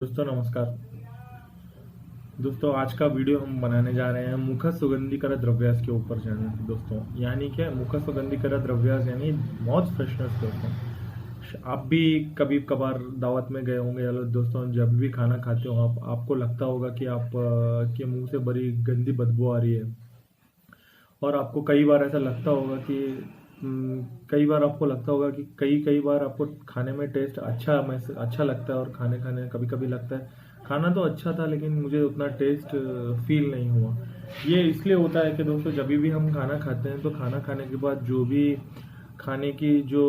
दोस्तों नमस्कार। दोस्तों आज का वीडियो हम बनाने जा रहे हैं मुख सुगंधिकर द्रव्यास के ऊपर जाने दोस्तों। यानी कि मुख सुगंधिकर द्रव्यास यानी माउथ फ्रेशनर्स दोस्तों। आप भी कभी कभार दावत में गए होंगे या दोस्तों, जब भी खाना खाते हो आपको लगता होगा कि आप के मुंह से बड़ी गंदी बदबू आ रही है। और आपको कई बार ऐसा लगता होगा कि कई बार आपको लगता होगा कि कई कई बार आपको खाने में टेस्ट अच्छा लगता है, और खाने खाने कभी कभी लगता है खाना तो अच्छा था लेकिन मुझे उतना टेस्ट फील नहीं हुआ। ये इसलिए होता है कि दोस्तों, जब भी हम खाना खाते हैं तो खाना खाने के बाद जो भी खाने की जो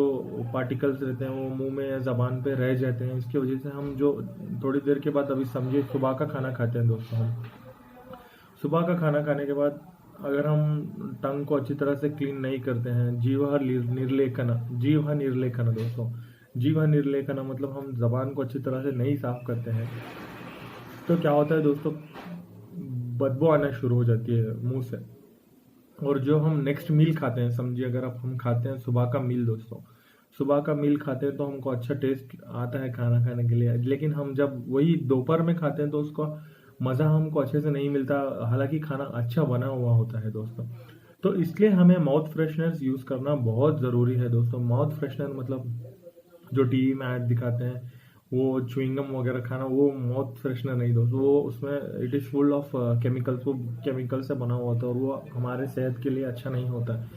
पार्टिकल्स रहते हैं वो मुंह में या ज़बान पे रह जाते हैं। इसकी वजह से हम जो थोड़ी देर के बाद, अभी समझिए सुबह का खाना खाते हैं दोस्तों, हम सुबह का खाना खाने के बाद अगर हम टंग को अच्छी तरह से क्लीन नहीं करते हैं, जीव निर्लेखन दोस्तों, जीव निर्लेखन मतलब हम जबान को अच्छी तरह से नहीं साफ करते हैं, तो क्या होता है दोस्तों, बदबू आना शुरू हो जाती है मुंह से। और जो हम नेक्स्ट मील खाते हैं, समझिए अगर आप हम खाते हैं सुबह का मील दोस्तों, सुबह का मील खाते हैं तो हमको अच्छा टेस्ट आता है खाना खाने के लिए। लेकिन हम जब वही दोपहर में खाते हैं तो उसका मज़ा हमको अच्छे से नहीं मिलता, हालांकि खाना अच्छा बना हुआ होता है दोस्तों। तो इसलिए हमें माउथ फ्रेशनर्स यूज़ करना बहुत ज़रूरी है दोस्तों। माउथ फ्रेशनर मतलब जो टीवी में ऐड दिखाते हैं, वो च्युइंगम वगैरह खाना, वो माउथ फ्रेशनर नहीं दोस्तों। वो उसमें it is full of chemicals, वो केमिकल से बना हुआ होता है और वो हमारे सेहत के लिए अच्छा नहीं होता है।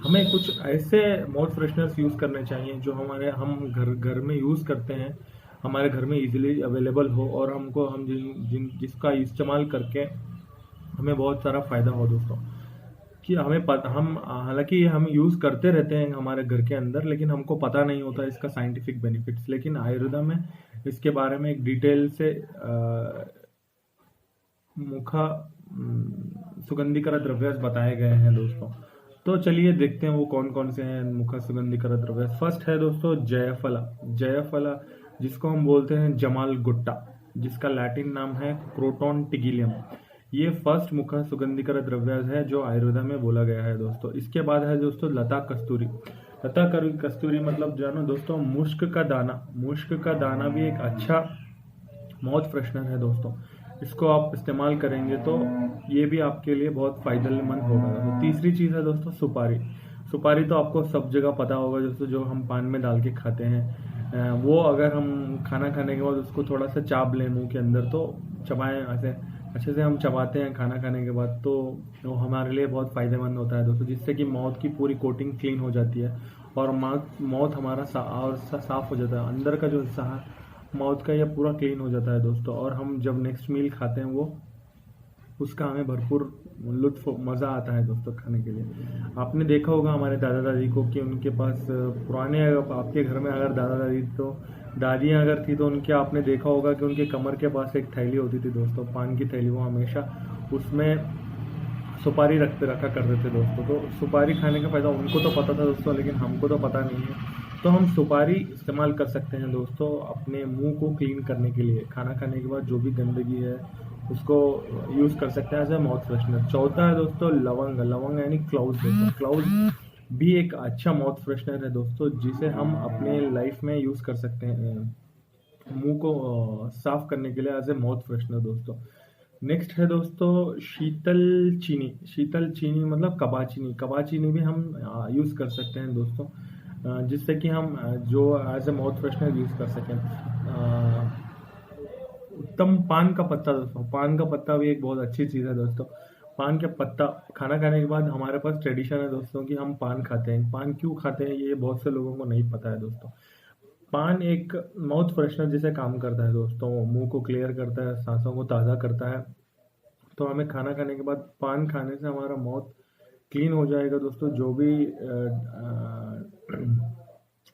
हमें कुछ ऐसे माउथ फ्रेशनर्स यूज़ करने चाहिए जो हम घर घर में यूज़ करते हैं, हमारे घर में इजीली अवेलेबल हो, और हमको हम जिसका इस्तेमाल करके हमें बहुत सारा फ़ायदा हो दोस्तों। कि हम हालांकि हम यूज़ करते रहते हैं हमारे घर के अंदर, लेकिन हमको पता नहीं होता इसका साइंटिफिक बेनिफिट्स। लेकिन आयुर्वेदा में इसके बारे में एक डिटेल से मुखा सुगंधिकर द्रव्य बताए गए हैं दोस्तों। तो चलिए देखते हैं वो कौन कौन से हैं मुखा सुगंधिकर द्रव्य। फर्स्ट है दोस्तों जयफला। जयफला जिसको हम बोलते हैं जमाल गुट्टा, जिसका लैटिन नाम है क्रोटोन टिगिलियम। ये फर्स्ट मुखा सुगंधिकर द्रव्य है जो आयुर्वेदा में बोला गया है दोस्तों। इसके बाद है दोस्तों लता कस्तूरी। लता कस्तूरी मतलब जानो दोस्तों, मुश्क का दाना। मुश्क का दाना भी एक अच्छा माउथ फ्रेशनर है दोस्तों। इसको आप इस्तेमाल करेंगे तो ये भी आपके लिए बहुत फायदेमंद होगा। तो तीसरी चीज़ है दोस्तों सुपारी। सुपारी तो आपको सब जगह पता होगा दोस्तों, जो हम पान में डाल के खाते हैं। वो अगर हम खाना खाने के बाद उसको थोड़ा सा चाप लें मुंह के अंदर, तो चबाएं ऐसे अच्छे से हम चबाते हैं खाना खाने के बाद, तो वो हमारे लिए बहुत फ़ायदेमंद होता है दोस्तों। जिससे कि माउथ की पूरी कोटिंग क्लीन हो जाती है और माउथ हमारा साफ हो जाता है। अंदर का जो हिस्सा है माउथ का, यह पूरा क्लीन हो जाता है दोस्तों। और हम जब नेक्स्ट मील खाते हैं वो उसका हमें भरपूर लुत्फ मज़ा आता है दोस्तों खाने के लिए। आपने देखा होगा हमारे दादा दादी को कि उनके पास पुराने, आपके घर में अगर दादा दादी तो दादियाँ अगर थी तो उनके आपने देखा होगा कि उनके कमर के पास एक थैली होती थी दोस्तों, पान की थैली। वो हमेशा उसमें सुपारी रखा करते थे दोस्तों। तो सुपारी खाने का फ़ायदा उनको तो पता था दोस्तों, लेकिन हमको तो पता नहीं है। तो हम सुपारी इस्तेमाल कर सकते हैं दोस्तों अपने मुंह को क्लीन करने के लिए। खाना खाने के बाद जो भी गंदगी है उसको यूज़ कर सकते हैं एज ए माउथ फ्रेशनर। चौथा है दोस्तों लवंग। लवंग यानी क्लाउज दोस्तों। क्लाउज भी एक अच्छा माउथ फ्रेशनर है दोस्तों, जिसे हम अपने लाइफ में यूज़ कर सकते हैं मुंह को साफ करने के लिए एज ए माउथ फ्रेशनर दोस्तों। नेक्स्ट है दोस्तों शीतल चीनी। शीतल चीनी मतलब कबाचीनी। कबाचीनी भी हम यूज़ कर सकते हैं दोस्तों, जिससे कि हम जो as a mouth freshener use कर सकें। उत्तम पान का पत्ता दोस्तों। पान का पत्ता भी एक बहुत अच्छी चीज़ है दोस्तों। पान का पत्ता खाना खाने के बाद हमारे पास ट्रेडिशन है दोस्तों कि हम पान खाते हैं। पान क्यों खाते हैं ये बहुत से लोगों को नहीं पता है दोस्तों। पान एक माउथ फ्रेशनर जैसे काम करता है दोस्तों, मुंह को क्लियर करता है, सांसों को ताज़ा करता है। तो हमें खाना खाने के बाद पान खाने से हमारा माउथ क्लीन हो जाएगा दोस्तों। जो भी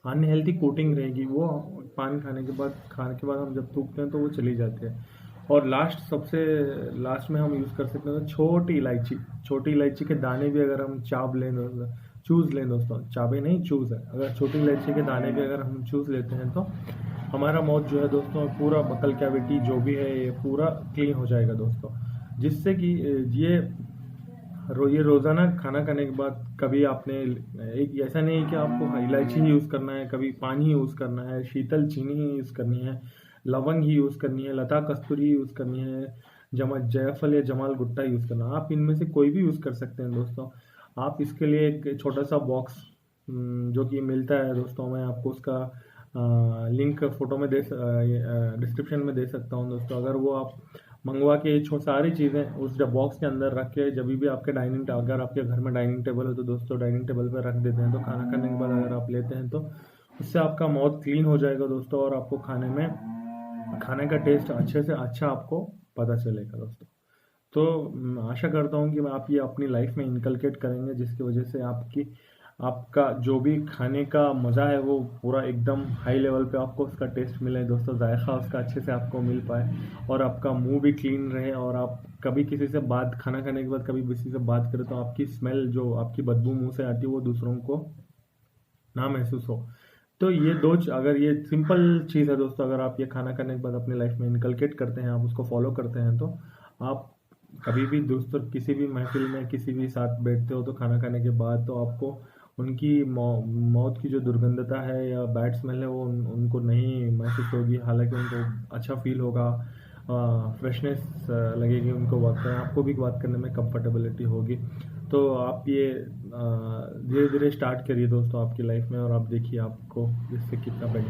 अनहेल्थी कोटिंग रहेगी वो पान खाने के बाद हम जब थूकते हैं तो वो चली जाती है। और सबसे लास्ट में हम यूज़ कर सकते हैं छोटी इलायची। छोटी इलायची के दाने भी अगर हम चूज़ लें दोस्तों, चाबे नहीं चूज़ है, अगर छोटी इलायची के दाने भी अगर हम चूज़ लेते हैं तो हमारा माउथ जो है दोस्तों, पूरा बकल कैविटी जो भी है ये पूरा क्लीन हो जाएगा दोस्तों। जिससे कि ये रोज़ाना खाना खाने के बाद कभी आपने एक ऐसा नहीं है कि आपको इलायची ही यूज़ करना है, कभी पानी ही यूज़ करना है, शीतल चीनी ही यूज़ करनी है। लवंग ही यूज़ करनी है, लता कस्तूरी यूज़ करनी है, जायफल या जमाल गुट्टा यूज़ करना है। आप इनमें से कोई भी यूज़ कर सकते हैं दोस्तों। आप इसके लिए एक छोटा सा बॉक्स जो कि मिलता है दोस्तों, मैं आपको उसका लिंक फोटो में डिस्क्रिप्शन में दे सकता हूँ दोस्तों। अगर वो आप मंगवा के सारी चीज़ें उस बॉक्स के अंदर रख के जब भी आपके अगर आपके घर में डाइनिंग टेबल है तो दोस्तों डाइनिंग टेबल पर रख देते हैं, तो खाना खाने के बाद अगर आप लेते हैं तो उससे आपका माउथ क्लीन हो जाएगा दोस्तों, और आपको खाने का टेस्ट अच्छे से अच्छा आपको पता चलेगा दोस्तों। तो आशा करता हूँ कि आप ये अपनी लाइफ में इनकलकेट करेंगे, जिसकी वजह से आपका जो भी खाने का मज़ा है वो पूरा एकदम हाई लेवल पे आपको उसका टेस्ट मिले दोस्तों, जायका उसका अच्छे से आपको मिल पाए, और आपका मुंह भी क्लीन रहे, और आप कभी किसी से खाना खाने के बाद कभी किसी से बात करें तो आपकी स्मेल जो आपकी बदबू मुंह से आती है वो दूसरों को ना महसूस हो। तो अगर ये सिंपल चीज़ है दोस्तों, अगर आप ये खाना खाने के बाद अपनी लाइफ में इनकलकेट करते हैं, आप उसको फॉलो करते हैं, तो आप कभी भी दोस्तों किसी भी महफिल में किसी भी साथ बैठते हो तो खाना खाने के बाद तो आपको उनकी मौत की जो दुर्गंधता है या बैड स्मेल है वो उनको नहीं महसूस होगी, हालांकि उनको अच्छा फील होगा, फ्रेशनेस लगेगी उनको बात करने, आपको भी बात करने में कंफर्टेबिलिटी होगी। तो आप ये धीरे धीरे स्टार्ट करिए दोस्तों आपकी लाइफ में, और आप देखिए आपको इससे कितना बेनिफिट